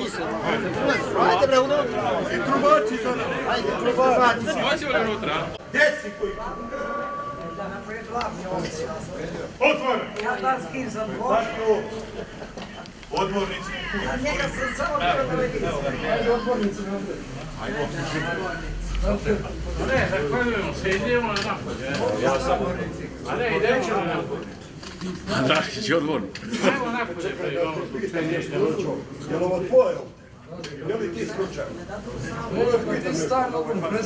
Ajde bre unutra. I trubači za nas. Ajde trubači. Hoćemo li unutra? Desi koji. Otvore. Ja da s kim sam Zašto? Odbornici. a njega sam samo na televiziji. Ajde odbornici. Ne, zahvaljujemo se, idemo na napolje. Ja sam. A ne, idemo na napolje. Da, će odgovorno. Ajmo napolje, pa idemo. Jel ovo tvoje? Je li ti slučaj?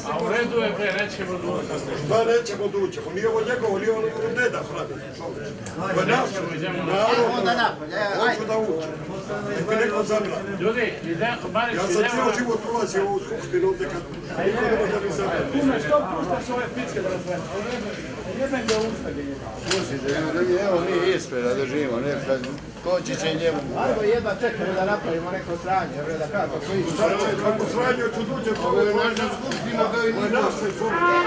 A u redu je, bre, nećemo dući. Šta nećemo dući? Nije ovo njegovo, nije ono deda pravi. To je naše. Onda napolje. Hoću da učim. Nek mi neko zabrani. Ljudi, idemo, Marić, Ja sam idemo. cijelo život ulazio u ovu skupštinu ovdje kad niko ne može da mi zabrani. Što puštaš ove pičke da razvene? Jedan ga ustage njega. Evo mi ispred da držimo, nekad koči će njemu. Ajmo jedva čekamo da napravimo neko sranje, bre, da kako to ići. Kako sranje ću duđe, Ovo je naša skupština kao i ovo je niko. naše skupštine.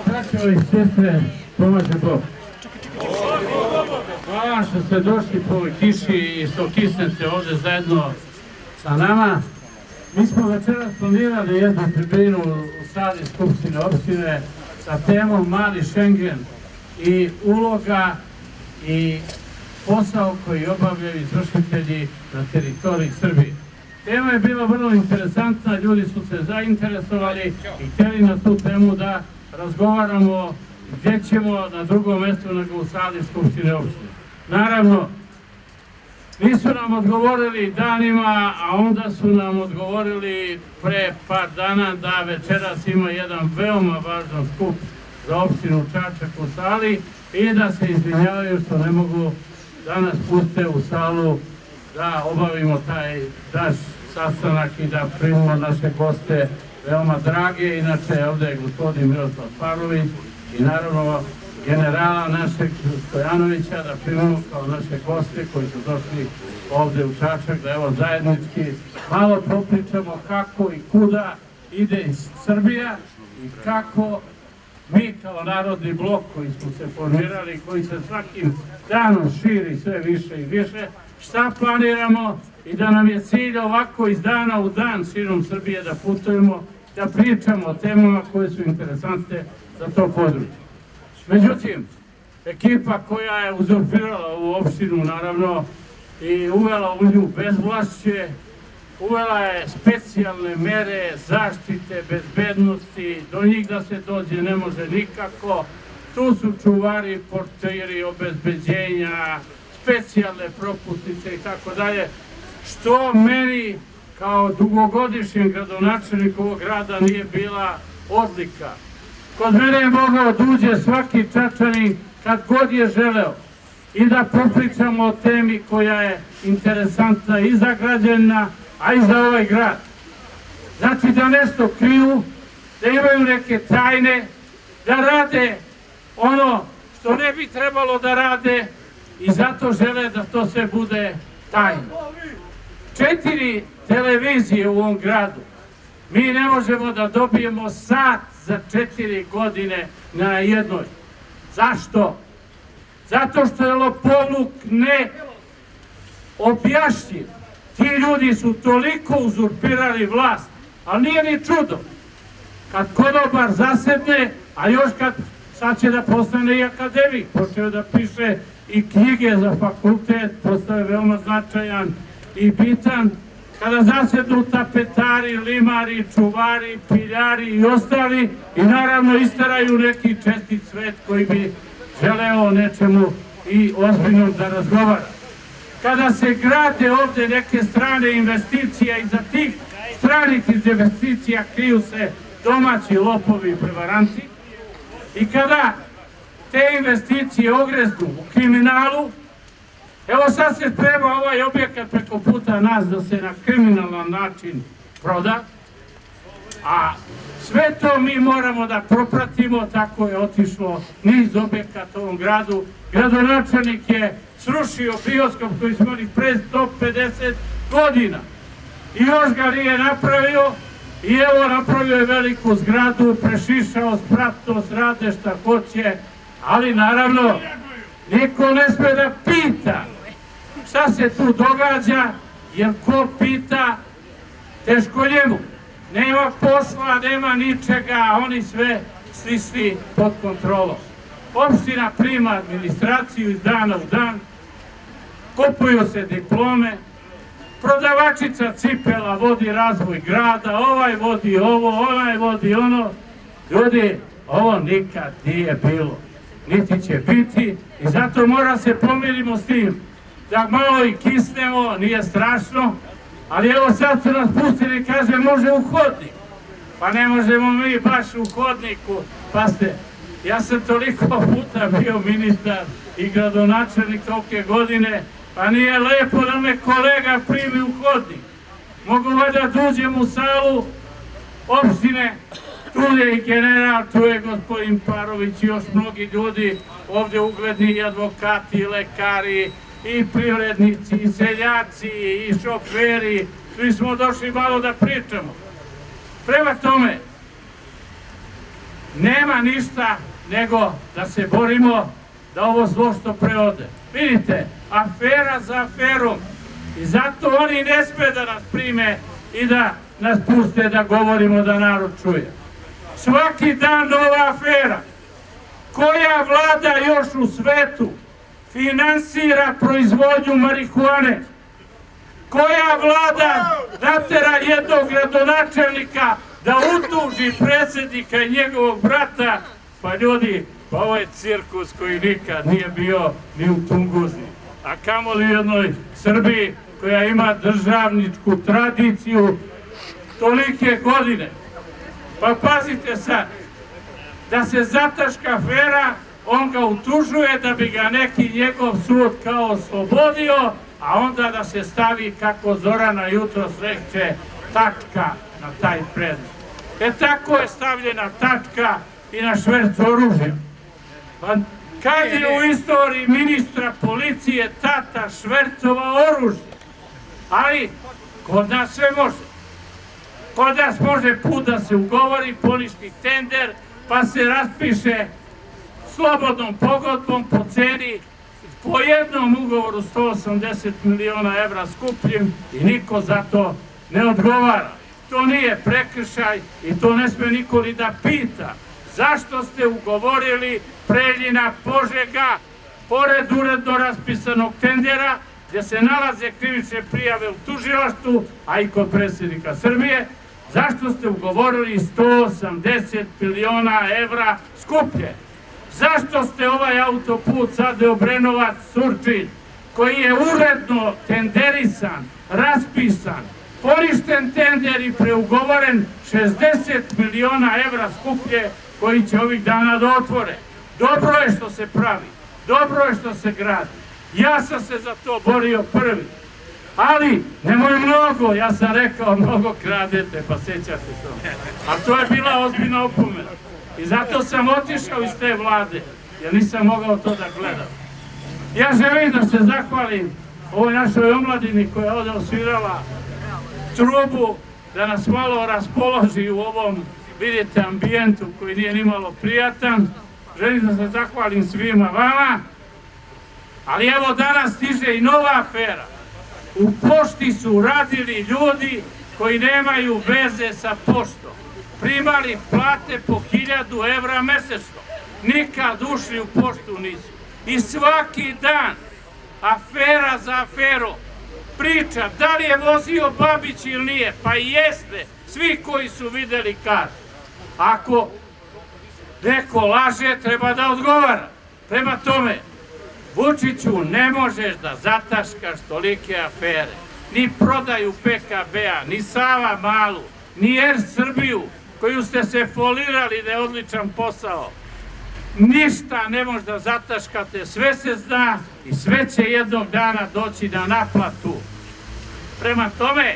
Braćo i sestre, pomaže Bog. vam što ste došli po ovoj kiši i što kisnete ovdje zajedno sa nama. Mi smo večeras planirali jednu tribinu u sali Skupštine opštine sa temom Mali Šengen i uloga i posao koji obavljaju izvršitelji na teritoriji Srbije. Tema je bila vrlo interesantna, ljudi su se zainteresovali i htjeli na tu temu da razgovaramo gdje ćemo na drugom mjestu nego u sali Skupštine opštine. Naravno, nisu nam odgovorili danima, a onda su nam odgovorili pre par dana da večeras ima jedan veoma važan skup za opštinu Čačak u sali i da se izvinjavaju što ne mogu da nas puste u salu da obavimo taj naš sastanak i da primimo naše goste veoma drage. Inače, ovdje je gospodin Miroslav Parović i naravno generala našeg Stojanovića da primimo kao naše goste koji su došli ovdje u Čačak, da evo zajednički malo popričamo kako i kuda ide Srbija i kako mi kao narodni blok koji smo se formirali, koji se svakim danom širi sve više i više, šta planiramo i da nam je cilj ovako iz dana u dan širom Srbije da putujemo, da pričamo o temama koje su interesantne za to područje. Međutim, ekipa koja je uzurpirala ovu opštinu, naravno, i uvela u nju bezvlašće, uvela je specijalne mere zaštite, bezbednosti, do njih da se dođe ne može nikako. Tu su čuvari, portiri, obezbeđenja, specijalne propusnice i tako dalje, što meni kao dugogodišnjem gradonačelniku ovog grada nije bila odlika. Kod mene je mogao da uđe svaki Čačanin kad god je želeo i da popričamo o temi koja je interesantna i za građana, a i za ovaj grad. Znači da nešto kriju, da imaju neke tajne, da rade ono što ne bi trebalo da rade i zato žele da to sve bude tajno. 4 televizije u ovom gradu. Mi ne možemo da dobijemo sat za 4 godine na jednoj. Zašto? Zato što je lopovluk neobjašnjiv. Ti ljudi su toliko uzurpirali vlast, ali nije ni čudo. Kad konobar zasedne, a još kad sad će da postane i akademik, počeo da piše i knjige za fakultet, postaje veoma značajan i bitan. Kada zasednu tapetari, limari, čuvari, piljari i ostali i naravno istaraju neki čestit svet koji bi želeo o nečemu i ozbiljno da razgovara. Kada se grade ovdje neke strane investicije, iza tih stranih investicija kriju se domaći lopovi i prevaranti i kada te investicije ogreznu u kriminalu, evo sad se treba ovaj objekat preko puta nas da se na kriminalan način proda, a sve to mi moramo da propratimo, tako je otišlo niz objekata u ovom gradu. Gradonačelnik je srušio bioskop koji smo imali pre 150 godina i još ga nije napravio i evo napravio je veliku zgradu, prešišao, spratno, srade šta hoće, ali naravno niko ne sme da pita šta se tu događa, jer ko pita, teško njemu. Nema posla, nema ničega, oni sve stisli pod kontrolom. Opština prima administraciju iz dana u dan, kupuju se diplome, prodavačica cipela vodi razvoj grada, ovaj vodi ovo, onaj vodi ono. Ljudi, ovo nikad nije bilo, niti će biti i zato mora se pomirimo s tim, da malo i kisnemo, nije strašno, ali evo sad su nas pustili, kaže može u hodnik. Pa ne možemo mi baš u hodniku, pazite, ja sam toliko puta bio ministar i gradonačelnik tolike godine, pa nije lepo da me kolega primi u hodnik. Mogu valjda da uđem u salu opštine, tu je i general, tu je gospodin Parović i još mnogi ljudi, ovdje ugledni i advokati, i lekari, i privrednici, i seljaci, i šoferi, svi smo došli malo da pričamo. Prema tome, nema ništa nego da se borimo da ovo zlo što pre ode. Vidite, afera za aferom. I zato oni ne sme da nas prime i da nas puste da govorimo da narod čuje. Svaki dan nova afera. Koja vlada još u svetu finansira proizvodnju marihuane? Koja vlada natera jednog gradonačelnika da utuži predsjednika i njegovog brata? Pa ljudi, pa ovo je cirkus koji nikad nije bio ni u Tunguzi. A kamoli u jednoj Srbiji koja ima državničku tradiciju tolike godine. Pa pazite sad, da se zataška afera, on ga utužuje da bi ga neki njegov sud kao oslobodio, a onda da se stavi, kako Zorana jutros reče, tačka na taj predmet. Tako je stavljena tačka i na šverc oružja. Pa kad je u istoriji ministra policije tata švercovao oružje? Ali kod nas sve može. Kod nas može put da se ugovori, poništi tender, pa se raspiše slobodnom pogodbom po ceni, po jednom ugovoru 180 miliona evra skupljim i niko za to ne odgovara. To nije prekršaj i to ne sme niko ni da pita. Zašto ste ugovorili Preljina Požega pored uredno raspisanog tendera gdje se nalaze krivične prijave u tužilaštvu, a i kod predsjednika Srbije? Zašto ste ugovorili 180 miliona evra skuplje? Zašto ste ovaj autoput sad Obrenovac-Surčin, koji je uredno tenderisan, raspisan, poništen tender i preugovoren 60 miliona evra skuplje, koji će ovih dana da otvore? Dobro je što se pravi, dobro je što se gradi. Ja sam se za to borio prvi. Ali, nemoj mnogo, ja sam rekao, mnogo kradete, pa sjećate se. A to je bila ozbiljna opomena. I zato sam otišao iz te vlade, jer nisam mogao to da gledam. Ja želim da se zahvalim ovoj našoj omladini koja je ovdje osvirala trubu, da nas malo raspoloži u ovom, vidite, ambijentu koji nije nimalo prijatan. Želim da se zahvalim svima vama, ali evo danas stiže i nova afera. U pošti su radili ljudi koji nemaju veze sa poštom. Primali plate po 1000 evra mesečno. Nikad ušli u poštu nisu. I svaki dan, afera za aferom, priča da li je vozio Babić ili nije. Pa i jeste, svi koji su videli kažu. Ako neko laže, treba da odgovara. Prema tome, Vučiću, ne možeš da zataškaš tolike afere. Ni prodaju PKB-a, ni Sava Malu, ni Er Srbiju, koju ste se folirali da je odličan posao. Ništa ne može da zataškate, sve se zna i sve će jednog dana doći na naplatu. Prema tome,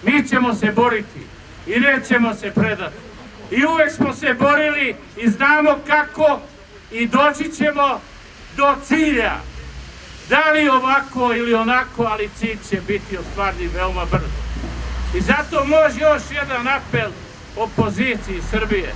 mi ćemo se boriti i nećemo se predati. I uvek smo se borili i znamo kako i doći ćemo do cilja. Da li ovako ili onako, ali cilj će biti ostvarljiv veoma brzo. I zato može još jedan apel opoziciji Srbije.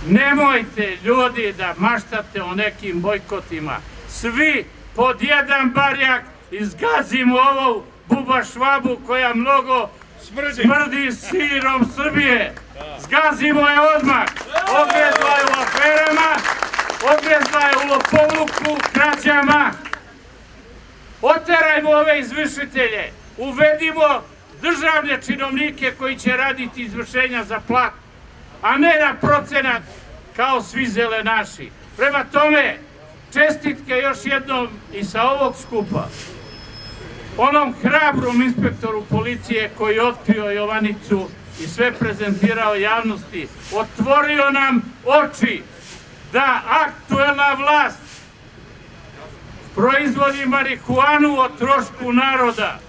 Nemojte, ljudi, da maštate o nekim bojkotima. Svi pod jedan barjak izgazimo ovu bubašvabu koja mnogo smrdi sirom Srbije. Zgazimo je odmah. Ogrezla je u aferama, ogrezla je u lopovluku, krađama. Oterajmo ove izvršitelje. Uvedimo državne činovnike koji će raditi izvršenja za platu, a ne na procenat kao svi zelenaši. Prema tome, čestitke još jednom i sa ovog skupa onom hrabrom inspektoru policije koji je otkrio Jovanicu i sve prezentirao javnosti, otvorio nam oči da aktuelna vlast proizvodi marihuanu o trošku naroda.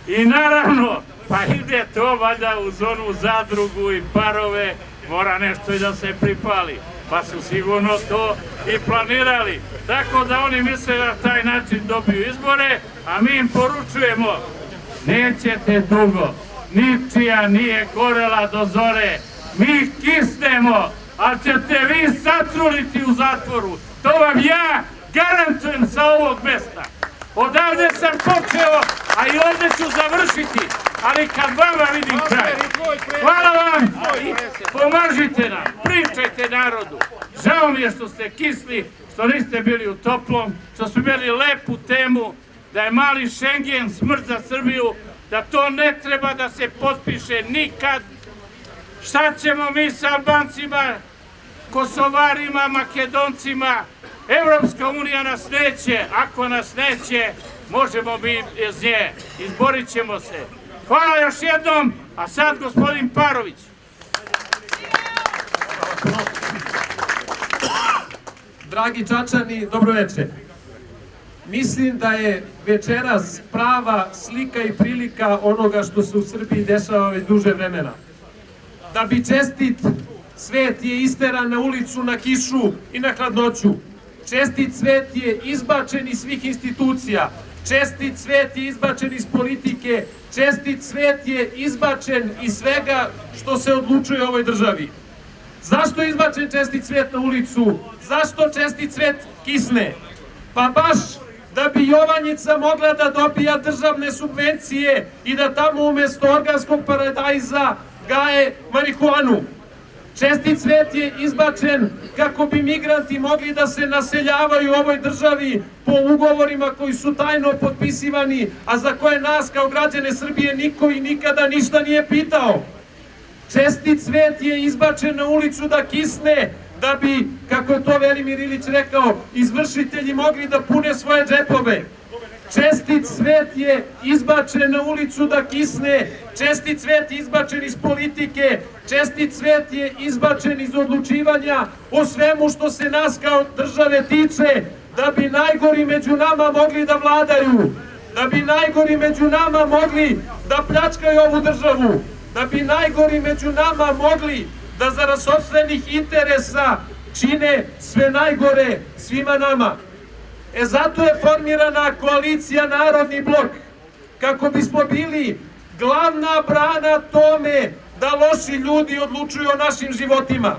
I naravno, pa ide to valjda uz onu zadrugu i parove, mora nešto i da se pripali. Pa su sigurno to i planirali. Tako da oni misle da taj način dobiju izbore, a mi im poručujemo, nećete dugo, ničija nije gorela do zore. Mi kisnemo, ali ćete vi satruliti u zatvoru. To vam ja garantujem sa ovog mesta. Odavde sam počeo, a i ovde ću završiti, ali kad vama vidim kraj. Hvala vam, pomažite nam, pričajte narodu. Žao mi je što ste kisli, što niste bili u toplom, što smo imali lepu temu, da je mali Šengen smrt za Srbiju, da to ne treba da se potpiše nikad. Šta ćemo mi sa Albancima, Kosovarima, Makedoncima? Evropska unija nas neće, ako nas neće, možemo mi iz nje, izborit ćemo se. Hvala još jednom, a sad gospodin Parović. Dragi Čačani, dobro večer. Mislim da je večeras prava slika i prilika onoga što se u Srbiji dešava već duže vremena. Da bi čestit svet je isteran na ulicu, na kišu i na hladnoću. Čestit svet je izbačen iz svih institucija. Čestit svet je izbačen iz politike. Čestit svet je izbačen iz svega što se odlučuje u ovoj državi. Zašto je izbačen čestit svet na ulicu? Zašto čestit svet kisne? Pa baš da bi Jovanjica mogla da dobija državne subvencije i da tamo umesto organskog paradajza gaje marihuanu. Čestit svet je izbačen kako bi migranti mogli da se naseljavaju u ovoj državi po ugovorima koji su tajno potpisivani, a za koje nas kao građane Srbije niko i nikada ništa nije pitao. Čestit svet je izbačen na ulicu da kisne, da bi, kako je to Velimir Ilić rekao, izvršitelji mogli da pune svoje džepove. Čestit svet je izbačen na ulicu da kisne, čestit svet je izbačen iz politike, čestit svet je izbačen iz odlučivanja o svemu što se nas kao države tiče, da bi najgori među nama mogli da vladaju, da bi najgori među nama mogli da pljačkaju ovu državu, da bi najgori među nama mogli da zarad sopstvenih interesa čine sve najgore svima nama. Zato je formirana koalicija Narodni blok, kako bismo bili glavna brana tome da loši ljudi odlučuju o našim životima.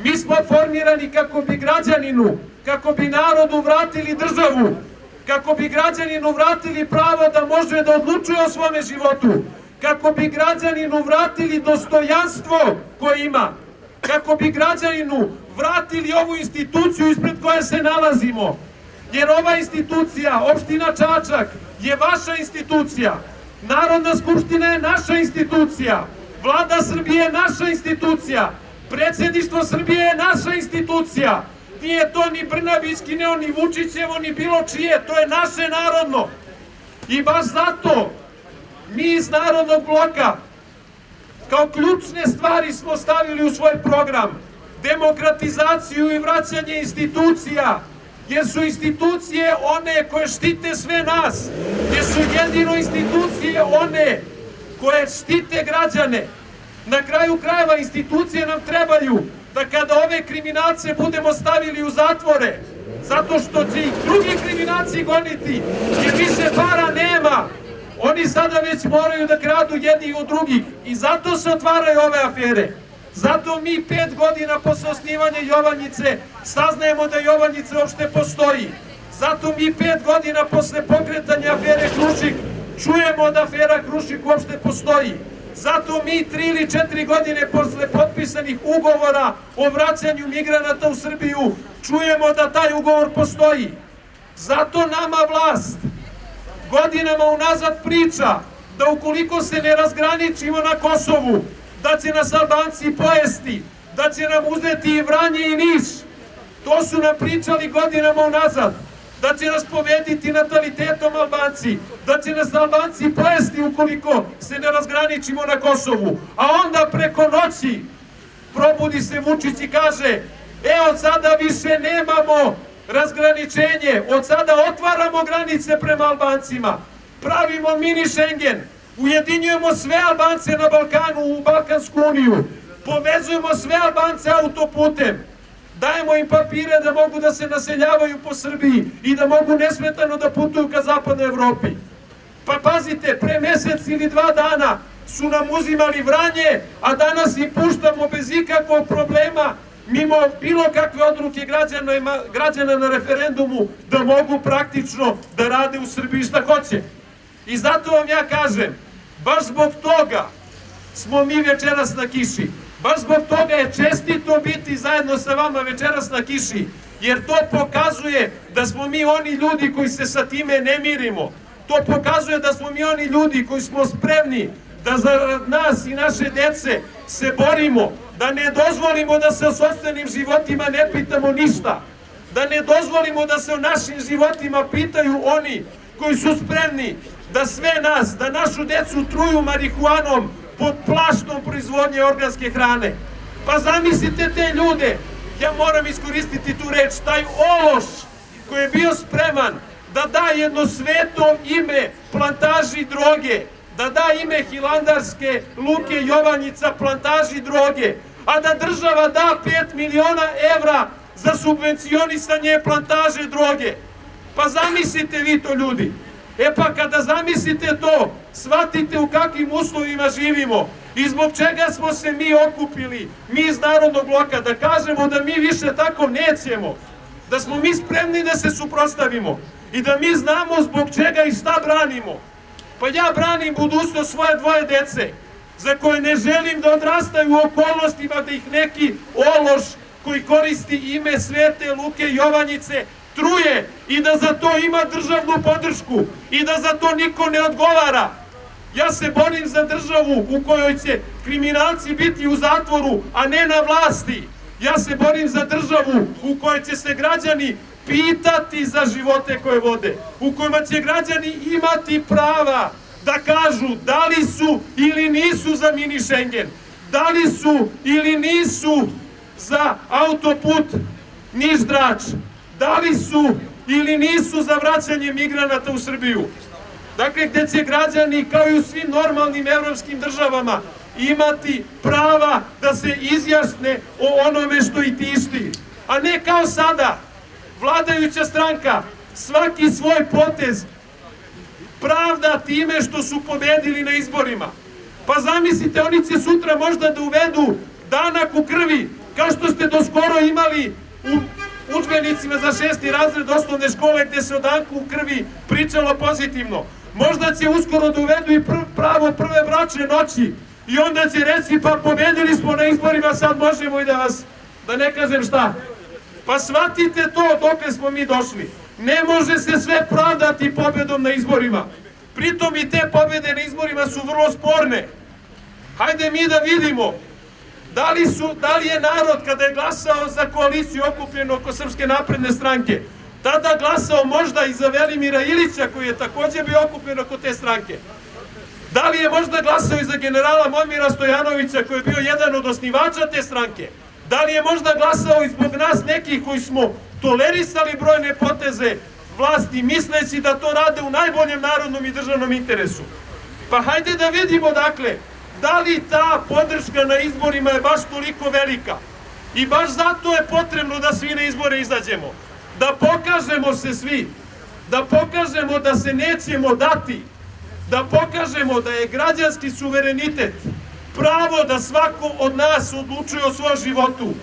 Mi smo formirani kako bi građaninu, kako bi narodu vratili državu, kako bi građaninu vratili pravo da može da odlučuje o svome životu, kako bi građaninu vratili dostojanstvo koje ima, kako bi građaninu vratili ovu instituciju ispred koje se nalazimo. Jer ova institucija, opština Čačak, je vaša institucija. Narodna skupština je naša institucija. Vlada Srbije je naša institucija. Predsjedništvo Srbije je naša institucija. Nije to ni Brnabićki, ni Vučićevo, ni bilo čije. To je naše narodno. I baš zato mi iz Narodnog bloka kao ključne stvari smo stavili u svoj program demokratizaciju i vraćanje institucija, jer su institucije one koje štite sve nas, jer su jedino institucije one koje štite građane. Na kraju krajeva institucije nam trebaju da kada ove kriminalce budemo stavili u zatvore, zato što će ih drugi kriminalci goniti, jer više para nema, oni sada već moraju da kradu jedni od drugih i zato se otvaraju ove afere. Zato mi 5 godina posle osnivanja Jovanjice saznajemo da Jovanjica uopšte postoji. Zato mi 5 godina posle pokretanja afere Krušik čujemo da afera Krušik uopšte postoji. Zato mi 3 ili 4 godine posle potpisanih ugovora o vraćanju migranata u Srbiju čujemo da taj ugovor postoji. Zato nama vlast godinama unazad priča da ukoliko se ne razgraničimo na Kosovu, da će nas Albanci pojesti, da će nam uzeti i Vranje i Niš. To su nam pričali godinama unazad. Da će nas pobediti natalitetom Albanci, da će nas Albanci pojesti ukoliko se ne razgraničimo na Kosovu. A onda preko noći probudi se Vučić i kaže: od sada više nemamo razgraničenje, od sada otvaramo granice prema Albancima, pravimo mini Šengen, ujedinjujemo sve Albance na Balkanu u Balkansku uniju, povezujemo sve Albance autoputem, dajemo im papire da mogu da se naseljavaju po Srbiji i da mogu nesmetano da putuju ka zapadnoj Evropi. Pa pazite, pre mesec ili 2 dana su nam uzimali Vranje, a danas im puštamo bez ikakvog problema mimo bilo kakve odluke građana na referendumu, da mogu praktično da rade u Srbiji šta hoće. I zato vam ja kažem, baš zbog toga smo mi večeras na kiši. Baš zbog toga je čestito biti zajedno sa vama večeras na kiši, jer to pokazuje da smo mi oni ljudi koji se sa time ne mirimo. To pokazuje da smo mi oni ljudi koji smo spremni da za nas i naše dece se borimo, da ne dozvolimo da se o sopstvenim životima ne pitamo ništa, da ne dozvolimo da se o našim životima pitaju oni koji su spremni da sve nas, da našu decu truju marihuanom pod plaštom proizvodnje organske hrane. Pa zamislite te ljude, ja moram iskoristiti tu reč, taj ološ koji je bio spreman da da jedno sveto ime plantaži droge, da da ime Hilandarske luke Jovanjica plantaži droge, a da država da 5 miliona evra za subvencionisanje plantaže droge. Pa zamislite vi to, ljudi. E pa kada zamislite to, shvatite u kakvim uslovima živimo i zbog čega smo se mi okupili, mi iz Narodnog bloka, da kažemo da mi više tako nećemo, da smo mi spremni da se suprotstavimo i da mi znamo zbog čega i šta branimo. Pa ja branim budućnost svoje dvoje dece, za koje ne želim da odrastaju u okolnostima da ih neki ološ koji koristi ime Svete Luke Jovanjice truje i da za to ima državnu podršku i da za to niko ne odgovara. Ja se borim za državu u kojoj će kriminalci biti u zatvoru, a ne na vlasti. Ja se borim za državu u kojoj će se građani pitati za živote koje vode, u kojima će građani imati prava da kažu da li su ili nisu za mini Šengen, da li su ili nisu za autoput Niš-Drač, da li su ili nisu za vraćanje migranata u Srbiju. Dakle, gde će građani, kao i u svim normalnim evropskim državama, imati prava da se izjasne o onome što ih tišti. A ne kao sada, vladajuća stranka svaki svoj potez pravda time što su pobedili na izborima. Pa zamislite, oni će sutra možda da uvedu danak u krvi, kao što ste doskoro imali u udžbenicima za 6. razred osnovne škole gde se o danku u krvi pričalo pozitivno. Možda će uskoro da uvedu i pravo prve bračne noći i onda će reći pa pobedili smo na izborima, sad možemo i da vas, da ne kažem šta. Pa shvatite to dokle smo mi došli. Ne može se sve pravdati pobedom na izborima. Pritom i te pobede na izborima su vrlo sporne. Hajde mi da vidimo da li je narod kada je glasao za koaliciju okupljenu oko Srpske napredne stranke tada glasao možda i za Velimira Ilića koji je takođe bio okupljen oko te stranke. Da li je možda glasao i za generala Momira Stojanovića koji je bio jedan od osnivača te stranke? Da li je možda glasao i zbog nas nekih koji smo tolerisali brojne poteze vlasti misleći da to rade u najboljem narodnom i državnom interesu? Pa hajde da vidimo dakle, da li ta podrška na izborima je baš toliko velika i baš zato je potrebno da svi na izbore izađemo, da pokažemo se svi, da pokažemo da se nećemo dati, da pokažemo da je građanski suverenitet pravo da svako od nas odlučuje o svom životu,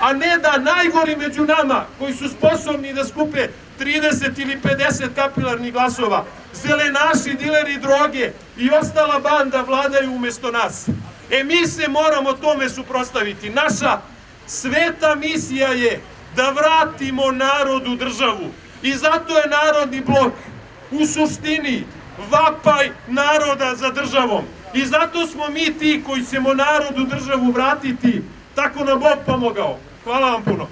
a ne da najgori među nama koji su sposobni da skupe 30 ili 50 kapilarnih glasova, zelenaši, dileri droge i ostala banda vladaju umesto nas. E mi se moramo tome suprotstaviti. Naša sveta misija je da vratimo narodu državu i zato je Narodni blok u suštini vapaj naroda za državom. I zato smo mi ti koji ćemo narodu državu vratiti, tako nam Bog pomogao. Hvala vam puno.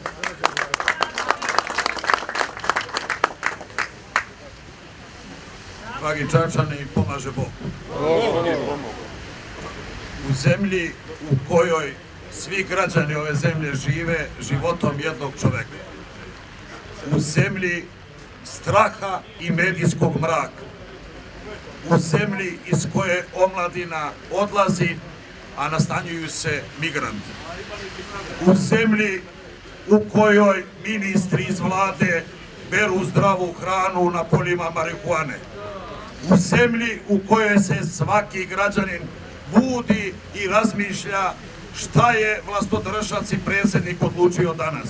Dragi Čačani, pomaže Bog. U zemlji u kojoj svi građani ove zemlje žive životom jednog čoveka. U zemlji straha i medijskog mraka. U zemlji iz koje omladina odlazi, a nastanjuju se migranti. U zemlji u kojoj ministri iz vlade beru zdravu hranu na poljima marihuane. U zemlji u kojoj se svaki građanin budi i razmišlja šta je vlastodržac i predsjednik odlučio danas.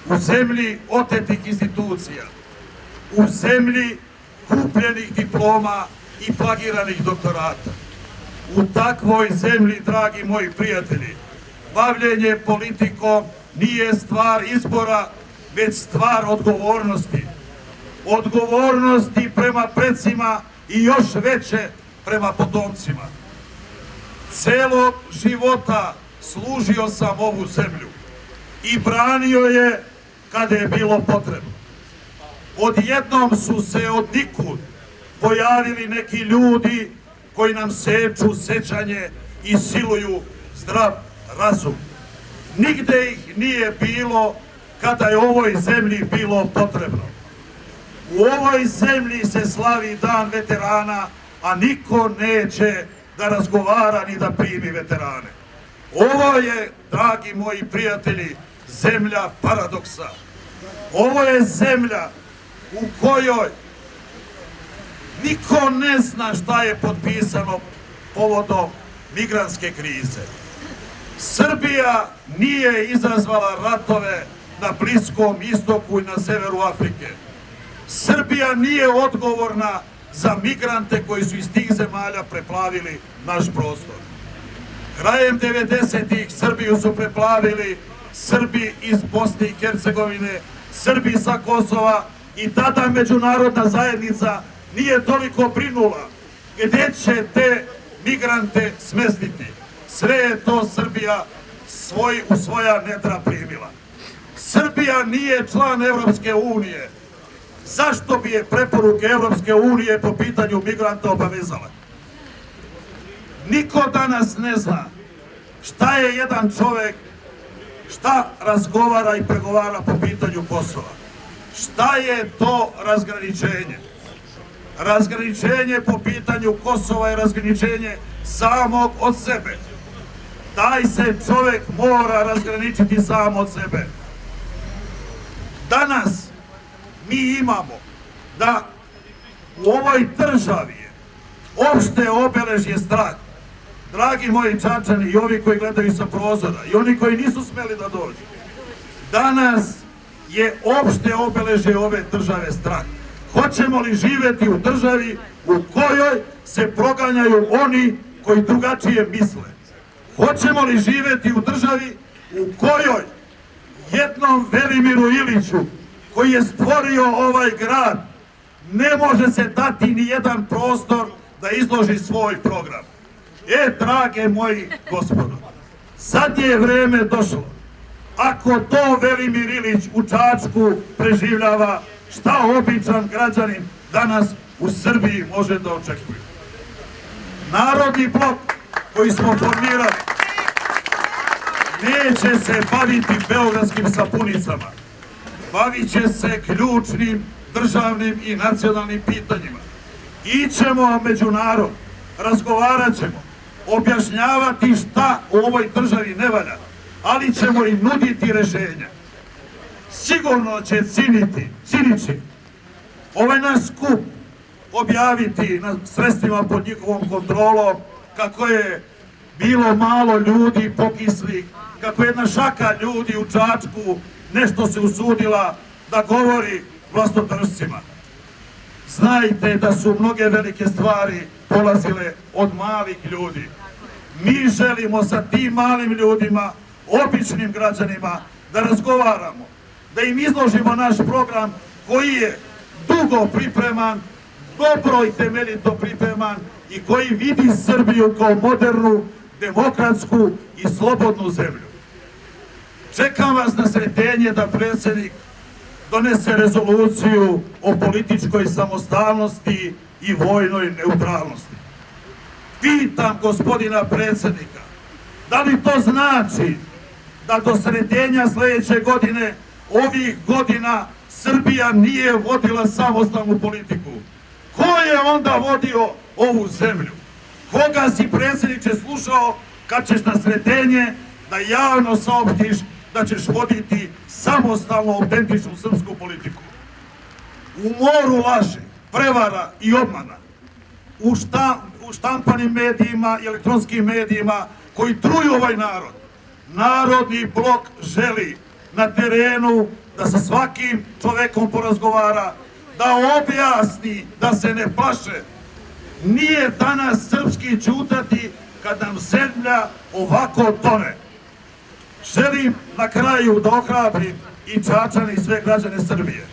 U zemlji otetih institucija, u zemlji kupljenih diploma i plagiranih doktorata. U takvoj zemlji, dragi moji prijatelji, bavljenje politikom nije stvar izbora, već stvar odgovornosti. Odgovornosti prema predsima i još veće prema potomcima. Celog života služio sam ovu zemlju i branio je kada je bilo potrebno. Odjednom su se od nikud pojavili neki ljudi koji nam seču sećanje i siluju zdrav razum. Nigde ih nije bilo kada je ovoj zemlji bilo potrebno. U ovoj zemlji se slavi dan veterana, a niko neće da razgovara ni da primi veterane. Ovo je, dragi moji prijatelji, zemlja paradoksa. Ovo je zemlja u kojoj niko ne zna šta je potpisano povodom migrantske krize. Srbija nije izazvala ratove na Bliskom istoku i na severu Afrike. Srbija nije odgovorna za migrante koji su iz tih zemalja preplavili naš prostor. Krajem 90-ih Srbiju su preplavili Srbi iz Bosne i Hercegovine, Srbi sa Kosova i tada međunarodna zajednica nije toliko brinula gdje će te migrante smestiti. Sve je to Srbija u svoja nedra primila. Srbija nije član Evropske unije. Zašto bi je preporuke Evropske unije po pitanju migranta obavezale? Niko danas ne zna šta je jedan čovek, šta razgovara i pregovara po pitanju Kosova. Šta je to razgraničenje? Razgraničenje po pitanju Kosova je razgraničenje samog od sebe. Taj se čovek mora razgraničiti sam od sebe. Danas mi imamo da u ovoj državi je opšte obeležje strah. Dragi moji Čačani i ovi koji gledaju sa prozora i oni koji nisu smeli da dođu, danas je opšte obeležje ove države strah. Hoćemo li živjeti u državi u kojoj se proganjaju oni koji drugačije misle? Hoćemo li živjeti u državi u kojoj jednom Velimiru Iliću, koji je stvorio ovaj grad, ne može se dati ni jedan prostor da izloži svoj program? Drage moji gospodo, sad je vreme došlo. Ako to Velimir Ilić u Čačku preživljava, šta običan građanin danas u Srbiji može da očekuje? Narodni blok koji smo formirali neće se baviti beogradskim sapunicama. Bavit će se ključnim državnim i nacionalnim pitanjima. Ićemo među narod, razgovarat ćemo, objašnjavati šta u ovoj državi ne valja, ali ćemo im nuditi rešenja. Sigurno će cinici ovaj naš skup objaviti na sredstvima pod njihovom kontrolom kako je bilo malo ljudi pokislih, kako jedna šaka ljudi u Čačku nešto se usudila da govori vlastodržcima. Znajte da su mnoge velike stvari polazile od malih ljudi. Mi želimo sa tim malim ljudima, običnim građanima, da razgovaramo, da im izložimo naš program koji je dugo pripreman, dobro i temeljito pripreman i koji vidi Srbiju kao modernu, demokratsku i slobodnu zemlju. Čekam vas na sretenje da predsjednik donese rezoluciju o političkoj samostalnosti i vojnoj neutralnosti. Pitam gospodina predsjednika, da li to znači da do sretenja sljedeće godine, ovih godina, Srbija nije vodila samostalnu politiku? Ko je onda vodio ovu zemlju? Koga si, predsjedniče, slušao kad ćeš na sretenje da javno saopštiš da ćeš voditi samostalno, autentičnu srpsku politiku? U moru laži, prevara i obmana, u štampanim medijima i elektronskim medijima koji truju ovaj narod, Narodni blok želi na terenu da sa svakim čovekom porazgovara, da objasni da se ne plaše. Nije danas srpski ćutati kad nam zemlja ovako tone. Želim na kraju da ohrabrim i Čačane i sve građane Srbije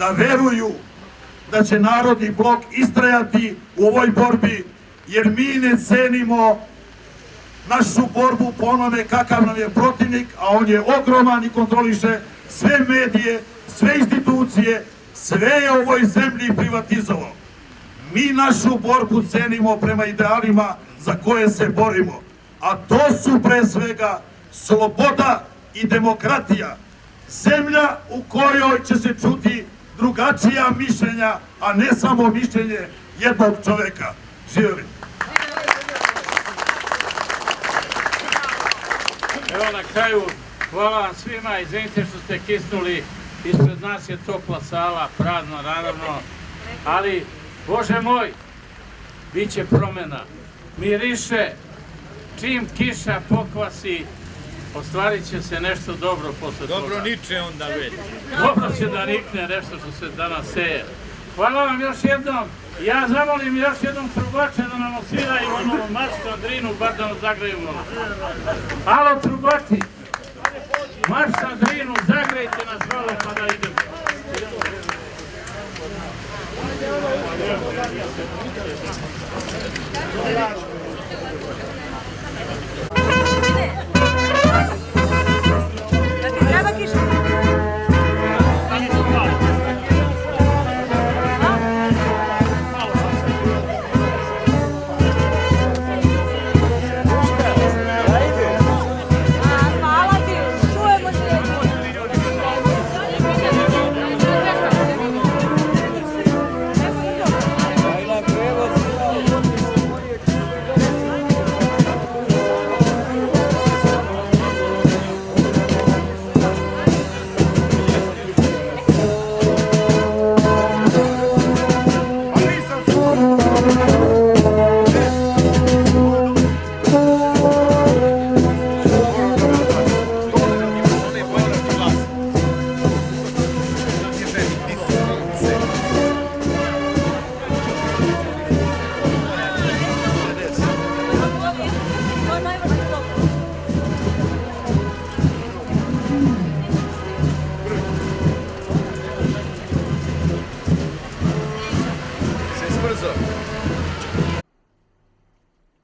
da veruju da će Narodni blok istrajati u ovoj borbi, jer mi ne cenimo našu borbu po onome kakav nam je protivnik, a on je ogroman i kontroliše sve medije, sve institucije, sve je u ovoj zemlji privatizovao. Mi našu borbu cenimo prema idealima za koje se borimo, a to su pre svega sloboda i demokratija. Zemlja u kojoj će se čuti drugačija mišljenja, a ne samo mišljenje jednog čoveka. Živjeli! Evo na kraju, hvala vam svima, izvinite što ste kisnuli, ispred nas je topla sala, prazna naravno, ali, Bože moj, bit će promjena. Miriše, čim kiša pokvasi, ostvarit će se nešto dobro posle toga. Dobro niče onda već. Dobro će da nikne nešto što se danas seje. Hvala vam još jednom. Ja zamolim još jednom trubače da nam osviraju onu marš na Drinu, bar da nas zagreju malo. Alo trubači, marš na Drinu, zagrejte nas malo pa da idemo.